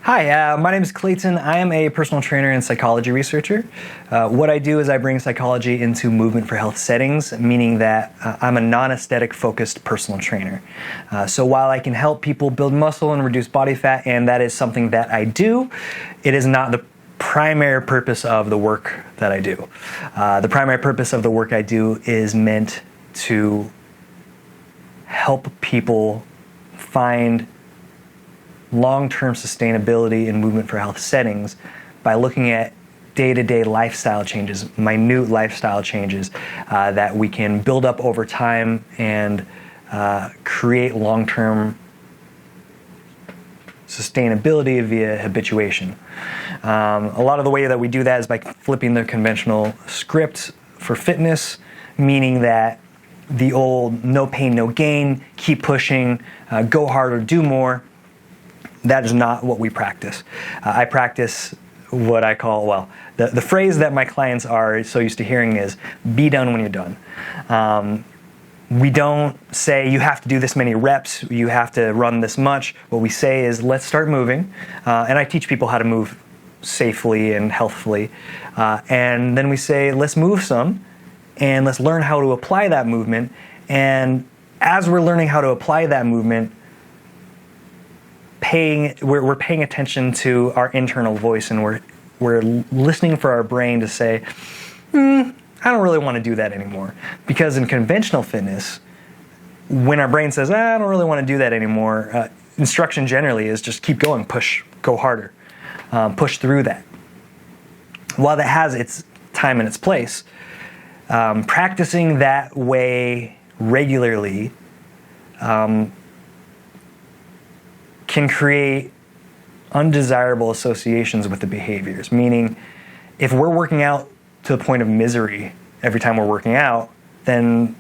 Hi, my name is Clayton. I am a personal trainer and psychology researcher. What I do is I bring psychology into movement for health settings, meaning that I'm a non-aesthetic focused personal trainer. So while I can help people build muscle and reduce body fat, and that is something that I do, it is not the primary purpose of the work that I do. The primary purpose of the work I do is meant to help people find long-term sustainability in movement for health settings by looking at day-to-day lifestyle changes, minute lifestyle changes that we can build up over time and create long-term sustainability via habituation. A lot of the way that we do that is by flipping the conventional script for fitness, meaning that the old no pain, no gain, keep pushing, go harder, do more. That is not what we practice. I practice what I call, the phrase that my clients are so used to hearing is, be done when you're done. We don't say you have to do this many reps, you have to run this much. What we say is, let's start moving. And I teach people how to move safely and healthfully. And then we say, let's move some, and let's learn how to apply that movement. And as we're learning how to apply that movement, we're paying attention to our internal voice, and we're listening for our brain to say, I don't really want to do that anymore. Because in conventional fitness, when our brain says, I don't really want to do that anymore, instruction generally is just keep going, push, go harder, push through that. While that has its time and its place, practicing that way regularly can create undesirable associations with the behaviors. Meaning, if we're working out to the point of misery every time we're working out, then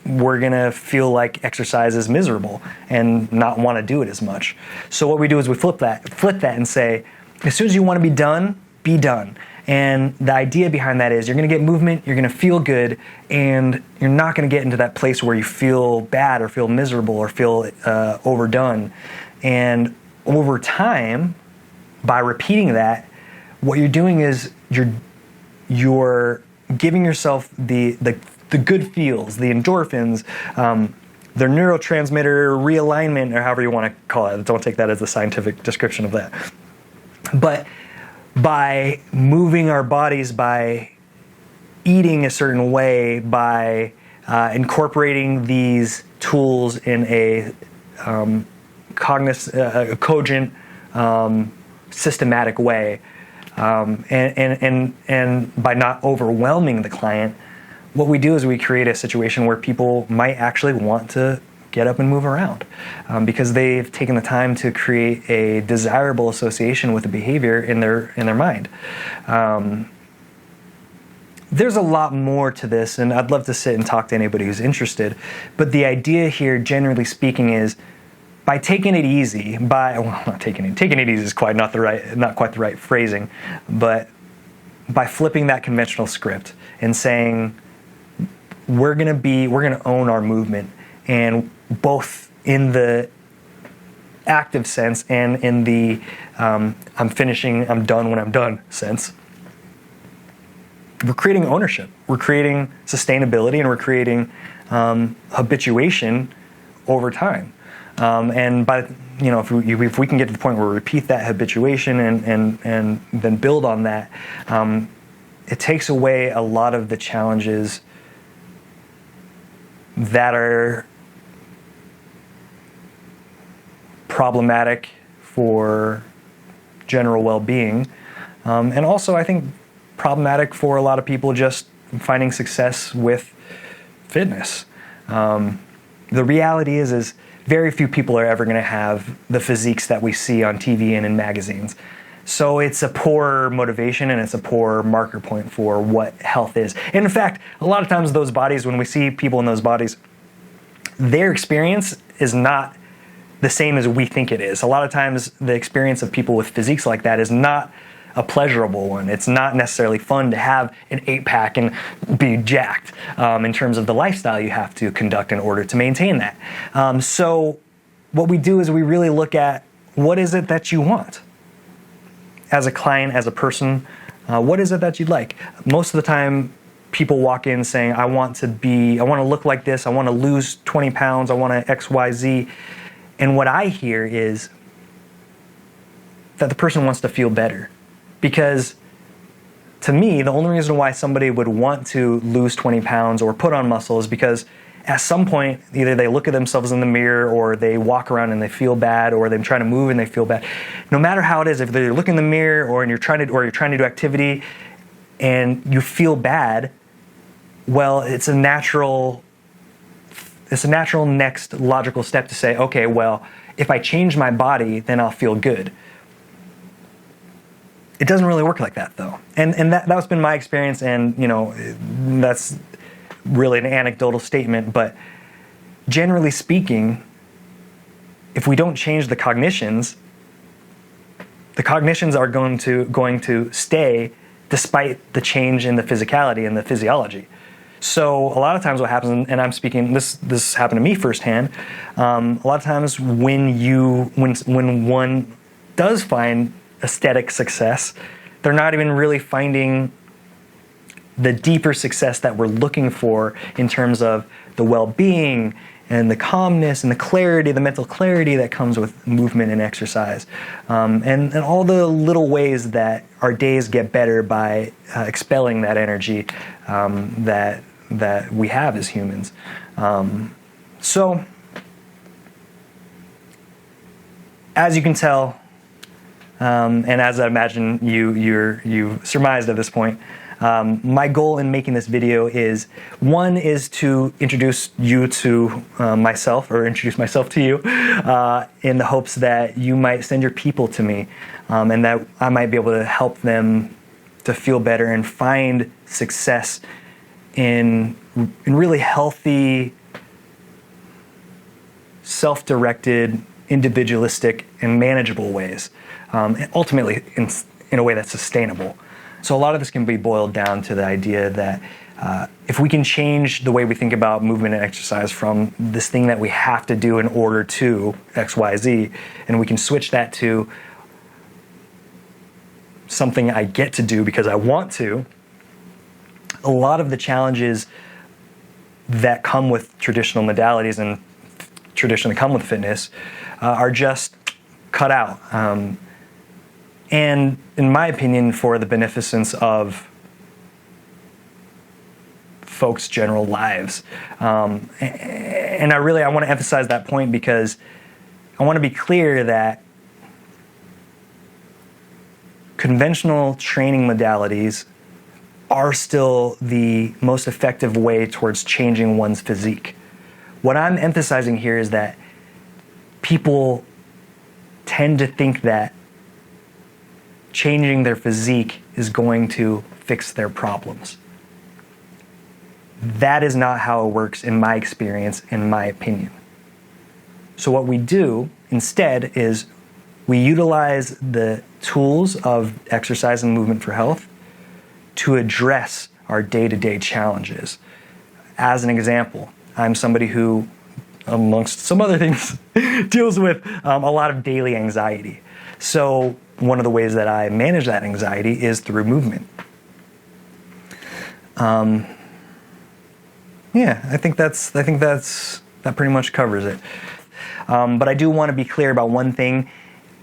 we're gonna feel like exercise is miserable and not want to do it as much. So what we do is we flip that and say, as soon as you want to be done, be done. And the idea behind that is you're going to get movement, you're going to feel good, and you're not going to get into that place where you feel bad or feel miserable or feel overdone. And over time, by repeating that, what you're doing is you're giving yourself the good feels, the endorphins, the neurotransmitter realignment, or however you want to call it. Don't take that as the scientific description of that. But by moving our bodies, by eating a certain way, by incorporating these tools in a cogent, systematic way, and by not overwhelming the client, what we do is we create a situation where people might actually want to get up and move around because they've taken the time to create a desirable association with the behavior in their mind. There's a lot more to this, and I'd love to sit and talk to anybody who's interested. But the idea here, generally speaking, is by taking it easy, taking it easy is not quite the right phrasing, but by flipping that conventional script and saying we're gonna own our movement, and both in the active sense and in the I'm done when I'm done sense. We're creating ownership, we're creating sustainability, and we're creating habituation over time. And if we can get to the point where we repeat that habituation and then build on that, it takes away a lot of the challenges that are problematic for general well-being, and also I think problematic for a lot of people just finding success with fitness. The reality is very few people are ever going to have the physiques that we see on TV and in magazines. So it's a poor motivation, and it's a poor marker point for what health is. And in fact, a lot of times those bodies, when we see people in those bodies, their experience is not the same as we think it is. A lot of times the experience of people with physiques like that is not a pleasurable one. It's not necessarily fun to have an 8-pack and be jacked in terms of the lifestyle you have to conduct in order to maintain that. So what we do is we really look at what is it that you want? as a client, as a person, what is it that you'd like? Most of the time, people walk in saying, I want to look like this, I want to lose 20 pounds, I want to X, Y, Z. And what I hear is that the person wants to feel better. Because to me, the only reason why somebody would want to lose 20 pounds or put on muscle is because at some point, either they look at themselves in the mirror or they walk around and they feel bad, or they're trying to move and they feel bad. No matter how it is, if they're looking in the mirror or you're trying to do activity and you feel bad, well, it's a natural next logical step to say, okay, well, if I change my body, then I'll feel good. It doesn't really work like that, though. And that's been my experience, and that's really an anecdotal statement, but generally speaking, if we don't change the cognitions are going to stay despite the change in the physicality and the physiology. So a lot of times what happens, and I'm speaking, this happened to me firsthand, a lot of times when one does find aesthetic success, they're not even really finding the deeper success that we're looking for in terms of the well-being and the calmness and the clarity, the mental clarity that comes with movement and exercise, and all the little ways that our days get better by expelling that energy that we have as humans. So, as you can tell, and as I imagine you surmised at this point, my goal in making this video is to introduce you to myself, or introduce myself to you, in the hopes that you might send your people to me, and that I might be able to help them to feel better and find success in really healthy, self-directed, individualistic, and manageable ways, and ultimately in a way that's sustainable. So a lot of this can be boiled down to the idea that if we can change the way we think about movement and exercise from this thing that we have to do in order to X, Y, Z, and we can switch that to something I get to do because I want to, a lot of the challenges that come with traditional modalities and traditionally come with fitness are just cut out. And in my opinion, for the beneficence of folks' general lives. And I want to emphasize that point because I want to be clear that conventional training modalities are still the most effective way towards changing one's physique. What I'm emphasizing here is that people tend to think that changing their physique is going to fix their problems. That is not how it works in my experience, in my opinion. So what we do instead is we utilize the tools of exercise and movement for health to address our day-to-day challenges. As an example, I'm somebody who, amongst some other things, deals with a lot of daily anxiety. So one of the ways that I manage that anxiety is through movement. I think that pretty much covers it. But I do want to be clear about one thing.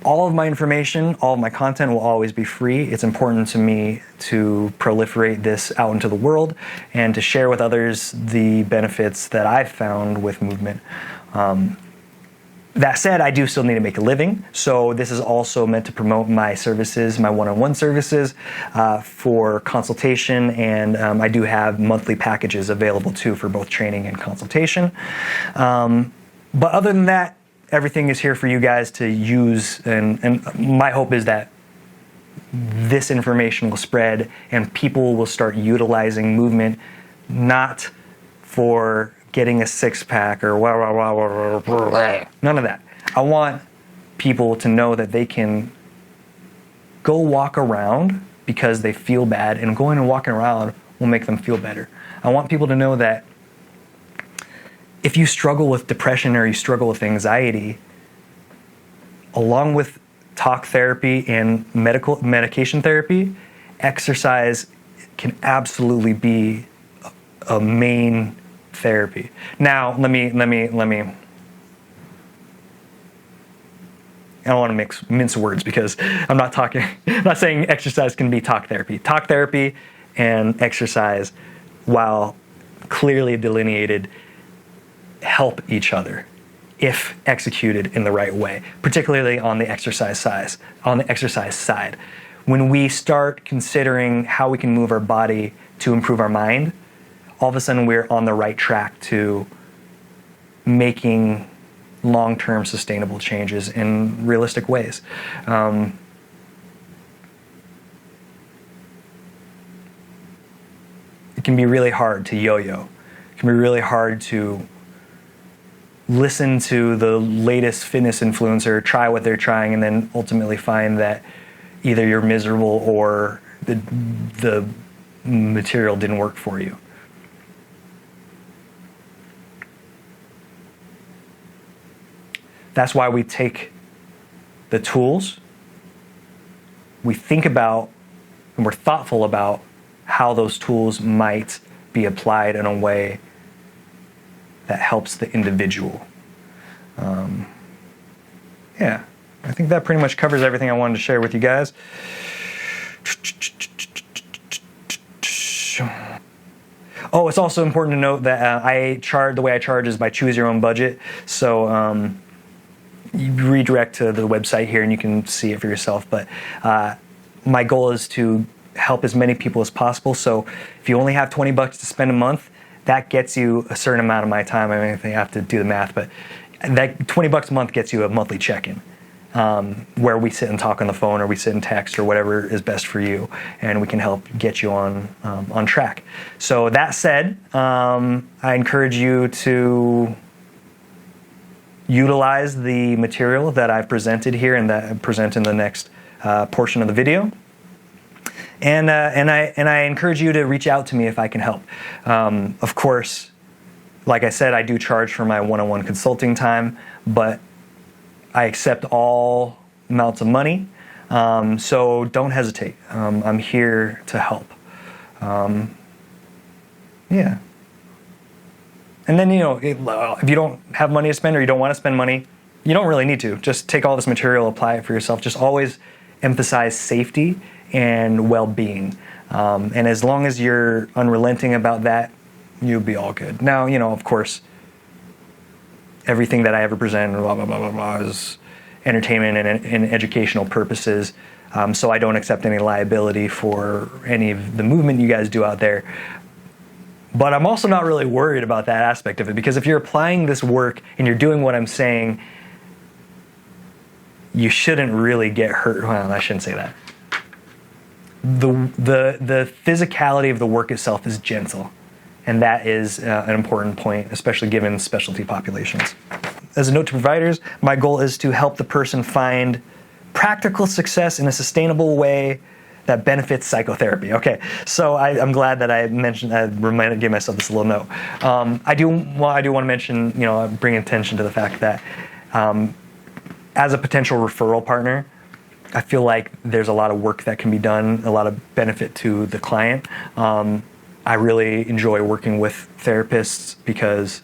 All of my information, all of my content will always be free. It's important to me to proliferate this out into the world and to share with others the benefits that I've found with movement. That said, I do still need to make a living, so this is also meant to promote my services, my one-on-one services for consultation, and I do have monthly packages available too for both training and consultation. But other than that, everything is here for you guys to use, and my hope is that this information will spread and people will start utilizing movement, not for getting a six-pack or none of that. I want people to know that they can go walk around because they feel bad, and going and walking around will make them feel better. I want people to know that if you struggle with depression or you struggle with anxiety, along with talk therapy and medication therapy, exercise can absolutely be a main therapy. Now, let me. I don't want to mince words because I'm not saying exercise can be talk therapy. Talk therapy and exercise, while clearly delineated, help each other if executed in the right way, particularly on the exercise side. When we start considering how we can move our body to improve our mind, all of a sudden we're on the right track to making long-term sustainable changes in realistic ways. It can be really hard to yo-yo. It can be really hard to listen to the latest fitness influencer, try what they're trying, and then ultimately find that either you're miserable or the material didn't work for you. That's why we take the tools, we think about, and we're thoughtful about how those tools might be applied in a way that helps the individual. Yeah, I think that pretty much covers everything I wanted to share with you guys. Oh, it's also important to note that the way I charge is by choose your own budget. So you redirect to the website here and you can see it for yourself. But my goal is to help as many people as possible. So if you only have $20 to spend a month, that gets you a certain amount of my time. I mean, I have to do the math, but that $20 a month gets you a monthly check-in where we sit and talk on the phone, or we sit and text, or whatever is best for you, and we can help get you on track. So that said, I encourage you to utilize the material that I've presented here and that I present in the next portion of the video. And I encourage you to reach out to me if I can help. Of course, like I said, I do charge for my one-on-one consulting time, but I accept all amounts of money. So don't hesitate. I'm here to help. Yeah. And then, if you don't have money to spend or you don't want to spend money, you don't really need to. Just take all this material, apply it for yourself. Just always emphasize safety and well-being. And as long as you're unrelenting about that, you'll be all good. Now, of course, everything that I ever present, blah, blah, blah, blah, blah, is entertainment and educational purposes. So I don't accept any liability for any of the movement you guys do out there. But I'm also not really worried about that aspect of it, because if you're applying this work and you're doing what I'm saying, you shouldn't really get hurt. Well, I shouldn't say that. The physicality of the work itself is gentle, and that is an important point, especially given specialty populations. As a note to providers, my goal is to help the person find practical success in a sustainable way that benefits psychotherapy. Okay, so I'm glad that I gave myself this little note. I do want to mention, bring attention to the fact that as a potential referral partner, I feel like there's a lot of work that can be done, a lot of benefit to the client. I really enjoy working with therapists because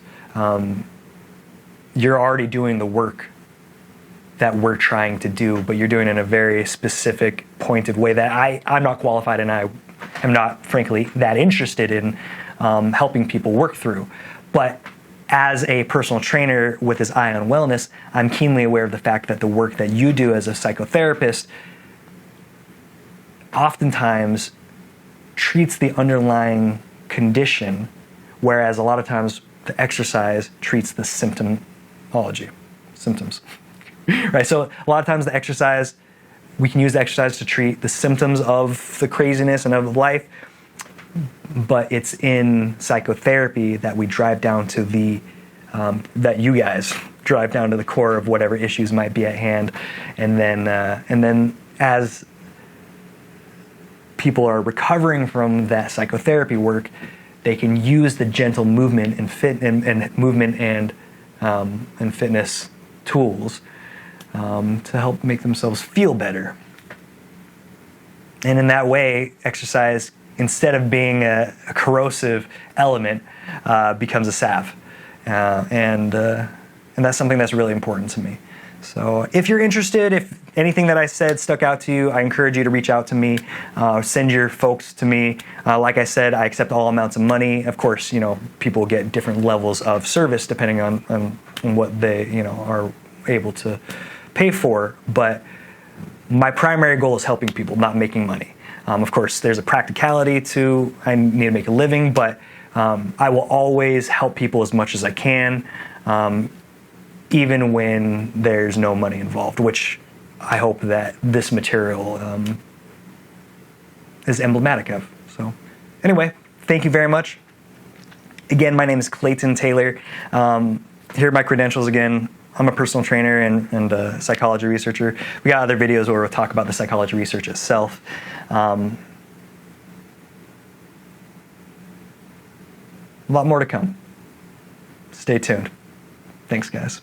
you're already doing the work that we're trying to do, but you're doing it in a very specific, pointed way that I'm not qualified, and I am not, frankly, that interested in helping people work through. But as a personal trainer with his eye on wellness, I'm keenly aware of the fact that the work that you do as a psychotherapist oftentimes treats the underlying condition, whereas a lot of times the exercise treats the symptoms. Right, so a lot of times we can use the exercise to treat the symptoms of the craziness and of life, but it's in psychotherapy that we drive down to that you guys drive down to the core of whatever issues might be at hand, and then as people are recovering from that psychotherapy work, they can use the gentle movement and fitness tools to help make themselves feel better. And in that way, exercise, instead of being a corrosive element, becomes a salve. And that's something that's really important to me. So if you're interested, if anything that I said stuck out to you, I encourage you to reach out to me, send your folks to me. Like I said, I accept all amounts of money. Of course, people get different levels of service depending on what they, are able to pay for. But my primary goal is helping people, not making money. Of course, there's a practicality to I need to make a living, but I will always help people as much as I can, even when there's no money involved, which I hope that this material is emblematic of. So anyway, thank you very much. Again, my name is Clayton Taylor. Here are my credentials again. I'm a personal trainer and a psychology researcher. We got other videos where we'll talk about the psychology research itself. A lot more to come. Stay tuned. Thanks, guys.